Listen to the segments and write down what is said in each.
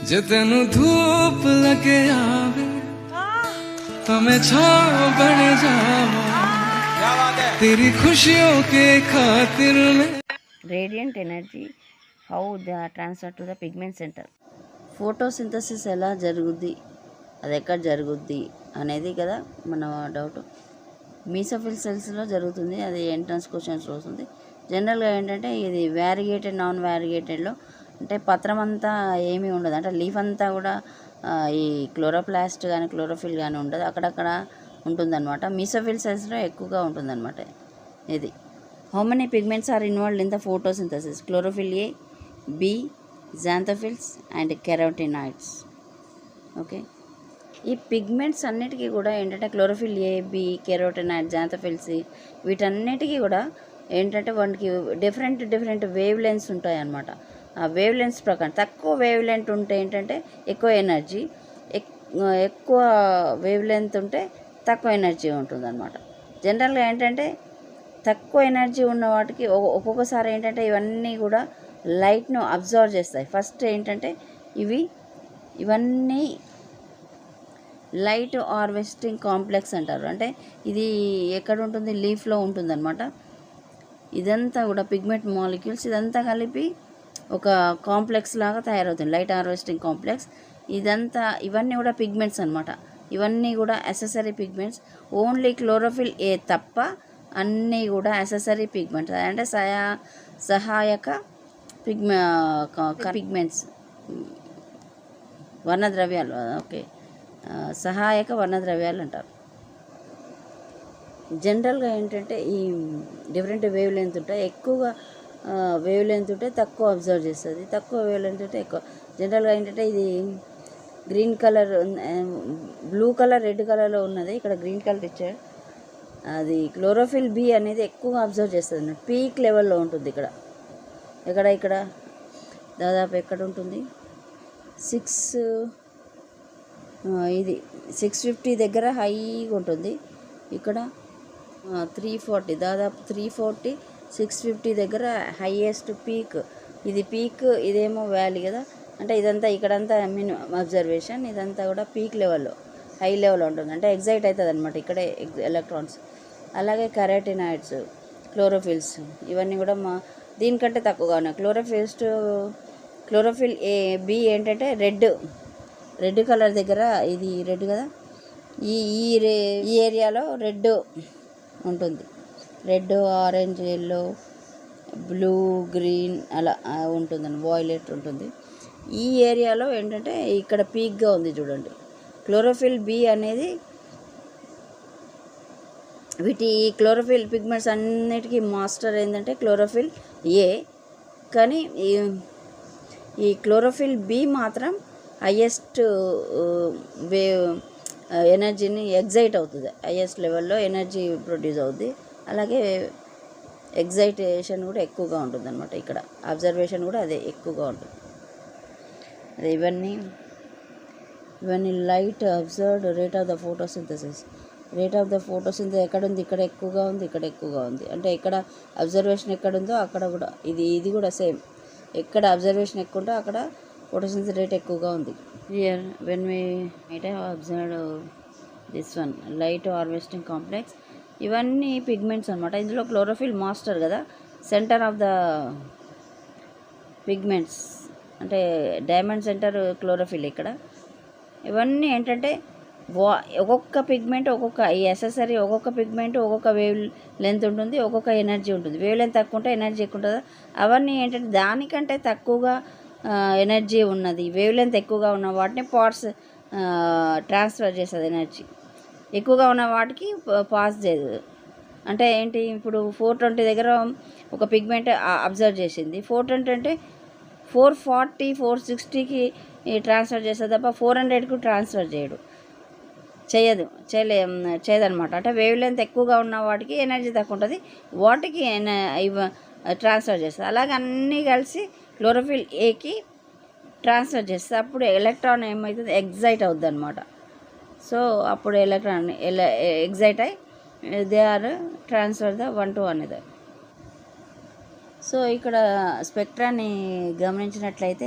जे तेनू धूप लगे आवे हमें छाव बन जावा तेरी खुशियों के खातिर में radiant energy how the transfer to the pigment centre. Photosynthesis ఎలా జరుగుద్ది, అది ఎక్కడ జరుగుద్ది అనేది కదా మన డౌట్. మీసోఫిల్ సెల్స్లో జరుగుతుంది, అది ఎంట్రన్స్ క్వశ్చన్స్లో వస్తుంది. జనరల్గా ఏంటంటే ఇది వ్యారిగేటెడ్ నాన్ వ్యారిగేటెడ్లో అంటే పత్రం అంతా ఏమీ ఉండదు, అంటే లీఫ్ అంతా కూడా ఈ క్లోరోప్లాస్ట్ కానీ క్లోరోఫిల్ కానీ ఉండదు, అక్కడక్కడ ఉంటుందన్నమాట. మీసోఫిల్ సెల్స్లో ఎక్కువగా ఉంటుందన్నమాట ఇది. How many pigments are involved in the photosynthesis? Chlorophyll A, B, xanthophylls and carotenoids. Okay, ఈ పిగ్మెంట్స్ అన్నిటికీ కూడా ఏంటంటే chlorophyll A, B, carotenoid, xanthophylls వీటన్నిటికీ కూడా ఏంటంటే వాటికి డిఫరెంట్ వేవ్ లెన్స్ ఉంటాయి అన్నమాట. ఆ వేవ్ లెన్స్ ప్రకారం తక్కువ వేవ్ లెంత్ ఉంటే ఏంటంటే ఎక్కువ ఎనర్జీ, ఎక్కువ వేవ్ లెంత్ ఉంటే తక్కువ ఎనర్జీ ఉంటుందన్నమాట. జనరల్గా ఏంటంటే తక్కువ ఎనర్జీ ఉన్న వాటికి ఒక్కొక్కసారి ఏంటంటే ఇవన్నీ కూడా లైట్ను అబ్జర్వ్ చేస్తాయి. ఫస్ట్ ఏంటంటే ఇవన్నీ లైట్ హార్వెస్టింగ్ కాంప్లెక్స్ అంటారు. అంటే ఇది ఎక్కడ ఉంటుంది? లీఫ్లో ఉంటుందన్నమాట. ఇదంతా కూడా పిగ్మెంట్ మాలిక్యూల్స్ ఇదంతా కలిపి ఒక కాంప్లెక్స్ లాగా తయారవుతుంది, లైట్ హార్వెస్టింగ్ కాంప్లెక్స్. ఇవన్నీ కూడా పిగ్మెంట్స్ అనమాట. ఇవన్నీ కూడా అసెసరీ పిగ్మెంట్స్. ఓన్లీ క్లోరోఫిల్ ఏ తప్ప అన్నీ కూడా అసెసరీ పిగ్మెంట్స్, అంటే సహాయక పిగ్మెంట్స్, వర్ణద్రవ్యాలు. ఓకే, సహాయక వర్ణద్రవ్యాలు అంటారు. జనరల్గా ఏంటంటే ఈ డిఫరెంట్ వేవ్ లెంత్ ఉంటాయి, ఎక్కువగా వేవ్ లెంత్ ఉంటే తక్కువ అబ్జర్వ్ చేస్తుంది, తక్కువ వేవ్ లెంత్ ఉంటే ఎక్కువ. జనరల్గా ఏంటంటే ఇది green colour, blue colour, red కలర్లో ఉన్నది, ఇక్కడ గ్రీన్ కలర్ ఇచ్చారు. అది క్లోరోఫిల్ బి అనేది ఎక్కువగా అబ్జర్వ్ చేస్తుంది, పీక్ లెవెల్లో ఉంటుంది. ఇక్కడ దాదాపు ఎక్కడ ఉంటుంది? 650 దగ్గర హైగా ఉంటుంది. ఇక్కడ 340, దాదాపు 340, 650 దగ్గర హైయెస్ట్ పీక్. ఇది పీక్, ఇదేమో వ్యాలీ కదా. అంటే ఇదంతా ఇక్కడంతా మినిమం అబ్జర్వేషన్, ఇదంతా కూడా పీక్ లెవెల్లో, హై లెవెల్లో ఉంటుంది. అంటే ఎగ్జైట్ అవుతుంది అనమాట ఇక్కడే ఎలక్ట్రాన్స్. అలాగే కెరోటినాయిడ్స్, క్లోరోఫిల్స్ ఇవన్నీ కూడా దీనికంటే తక్కువగా ఉన్నాయి. క్లోరోఫిల్ ఏ, బి ఏంటంటే రెడ్ కలర్ దగ్గర, ఇది రెడ్ కదా, ఈ ఏరియాలో రెడ్ ఉంటుంది. Red, orange, yellow, blue, green అలా ఉంటుందండి, వాయిలెట్ ఉంటుంది. ఈ ఏరియాలో ఏంటంటే ఇక్కడ పీక్గా ఉంది చూడండి. క్లోరోఫిల్ బి అనేది క్లోరోఫిల్ పిగ్మెంట్స్ అన్నిటికీ మాస్టర్ ఏంటంటే క్లోరోఫిల్ ఏ. కానీ ఈ క్లోరోఫిల్ బి మాత్రం హయ్యెస్ట్ వేవ్ ఎనర్జీని ఎగ్జైట్ అవుతుంది, హయ్యెస్ట్ లెవెల్లో ఎనర్జీ ప్రొడ్యూస్ అవుతుంది. అలాగే ఎగ్జైటేషన్ కూడా ఎక్కువగా ఉంటుంది అనమాట. ఇక్కడ అబ్జర్వేషన్ కూడా అదే ఎక్కువగా ఉంటుంది. అదే ఇవన్నీ light observed rate of the photosynthesis. Rate of the photosynthesis ఎక్కడ ఉంది? ఇక్కడ ఎక్కువగా ఉంది, ఇక్కడ ఎక్కువగా ఉంది. అంటే ఎక్కడ అబ్జర్వేషన్ ఎక్కడ ఉందో అక్కడ కూడా ఇది కూడా సేమ్. ఎక్కడ అబ్జర్వేషన్ ఎక్కువ ఉంటే అక్కడ ఫోటోసింథసిస్ రేట్ ఎక్కువగా ఉంది. Here when we might have observed this one light harvesting complex. ఇవన్నీ పిగ్మెంట్స్ అనమాట. ఇందులో క్లోరోఫిల్ మాస్టర్ కదా, సెంటర్ ఆఫ్ ద పిగ్మెంట్స్, అంటే డైమండ్ సెంటర్ క్లోరోఫిల్ ఇక్కడ. ఇవన్నీ ఏంటంటే ఒక్కొక్క పిగ్మెంట్ ఈ అసెసరీ ఒక్కొక్క పిగ్మెంట్ ఒక్కొక్క వేవ్ లెంత్ ఉంటుంది, ఒక్కొక్క ఎనర్జీ ఉంటుంది. వేవ్ లెంత్ తక్కువ ఉంటే ఎనర్జీ ఎక్కువ ఉంటుంది. అవన్నీ ఏంటంటే దానికంటే తక్కువగా ఎనర్జీ ఉన్నది, వేవ్ లెంత్ ఎక్కువగా ఉన్న వాటిని పార్ట్స్ ట్రాన్స్ఫర్ చేస్తుంది ఎనర్జీ. ఎక్కువగా ఉన్న వాటికి పాస్ చేయదు. అంటే ఏంటి, ఇప్పుడు 420 దగ్గర ఒక పిగ్మెంట్ అబ్జర్వ్ చేసింది, 420 అంటే 440, 460కి ట్రాన్స్ఫర్ చేస్తుంది తప్ప 400కు ట్రాన్స్ఫర్ చేయదనమాట. అంటే వేవ్ లెంత్ ఎక్కువగా ఉన్న వాటికి ఎనర్జీ తక్కువ ఉంటుంది, వాటికి ట్రాన్స్ఫర్ చేస్తుంది. అలాగే అన్నీ కలిసి క్లోరోఫిల్ ఏకి ట్రాన్స్ఫర్ చేస్తుంది. అప్పుడు ఎలక్ట్రాన్ ఏమవుతుంది? ఎగ్జైట్ అవుద్ది అనమాట. సో అప్పుడు ఎలక్ట్రాన్ ఎగ్జైట్ అయ్యి they are transfer the one to another. So ఇక్కడ స్పెక్ట్రాన్ని గమనించినట్లయితే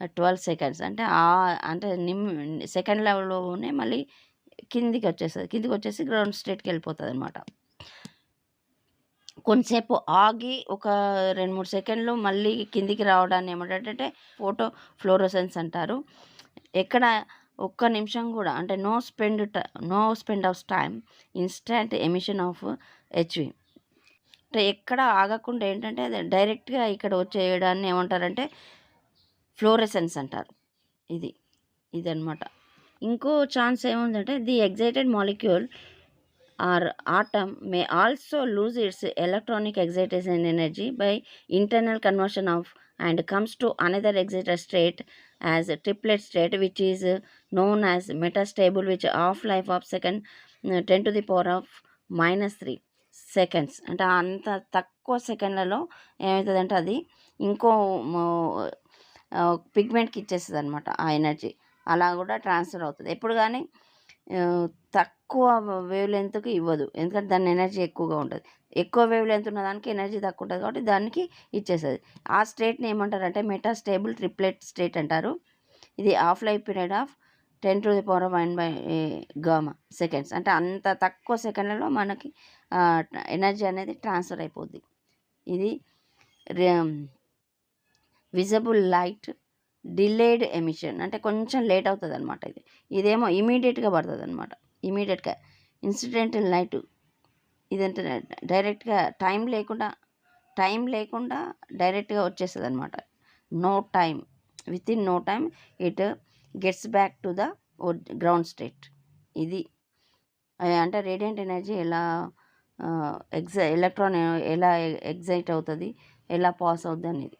12 సెకండ్స్ అంటే అంటే సెకండ్ లెవెల్లోనే మళ్ళీ కిందికి వచ్చేసి గ్రౌండ్ స్టేట్కి వెళ్ళిపోతుంది అనమాట. కొంతసేపు ఆగి ఒక 2-3 సెకండ్లు మళ్ళీ కిందికి రావడాన్ని ఏమంటారంటే ఫోటో ఫ్లోరోసెన్స్ అంటారు. ఎక్కడ ఒక్క నిమిషం కూడా అంటే no spend of time, instant emission of హెచ్వి. అంటే ఎక్కడ ఆగకుండా ఏంటంటే అది డైరెక్ట్గా ఇక్కడ వచ్చేయడాన్ని ఏమంటారంటే ఫ్లోరెసెన్స్ అంటారు. ఇదన్నమాట. ఇంకో ఛాన్స్ ఏముందంటే the excited molecule or atom may also lose its electronic excitation energy by internal conversion of and comes to another excited state as a triplet state, which is known as metastable, which half-life of second 10 to the power of -3 seconds. అంటే అంత తక్కువ సెకండ్లలో ఏమవుతుందంటే అది ఇంకో పిగ్మెంట్కి ఇచ్చేస్తుంది అనమాట ఆ ఎనర్జీ. అలా కూడా ట్రాన్స్ఫర్ అవుతుంది. ఎప్పుడు కానీ తక్కువ వేవ్ లెంత్కి ఇవ్వదు, ఎందుకంటే దాని ఎనర్జీ ఎక్కువగా ఉంటుంది. ఎక్కువ వేవ్ లెంత్ ఉన్న దానికి ఎనర్జీ తక్కువ ఉంటుంది కాబట్టి దానికి ఇచ్చేస్తుంది. ఆ స్టేట్ని ఏమంటారంటే మెటాస్టేబుల్ ట్రిప్లెట్ స్టేట్ అంటారు. ఇది half life period of 10 to the power of 1/γ seconds. అంటే అంత తక్కువ సెకండ్లలో మనకి ఎనర్జీ అనేది ట్రాన్స్ఫర్ అయిపోద్ది. ఇది విజిబుల్ లైట్ డిలేడ్ ఎమిషన్, అంటే కొంచెం లేట్ అవుతుంది అనమాట. ఇదేమో ఇమీడియట్గా పడుతుంది అనమాట. ఇమీడియట్గా ఇన్సిడెంటల్ లైట్ ఇదంటే డైరెక్ట్గా టైం లేకుండా డైరెక్ట్గా వచ్చేస్తుంది అనమాట. No time, with in no time it gets back to the ground state. ఇది అంటే రేడియంట్ ఎనర్జీ ఎలా ఎలక్ట్రాన్ ఎలా ఎగ్జైట్ అవుతుంది, ఎలా పాస్ అవుతుంది అనేది.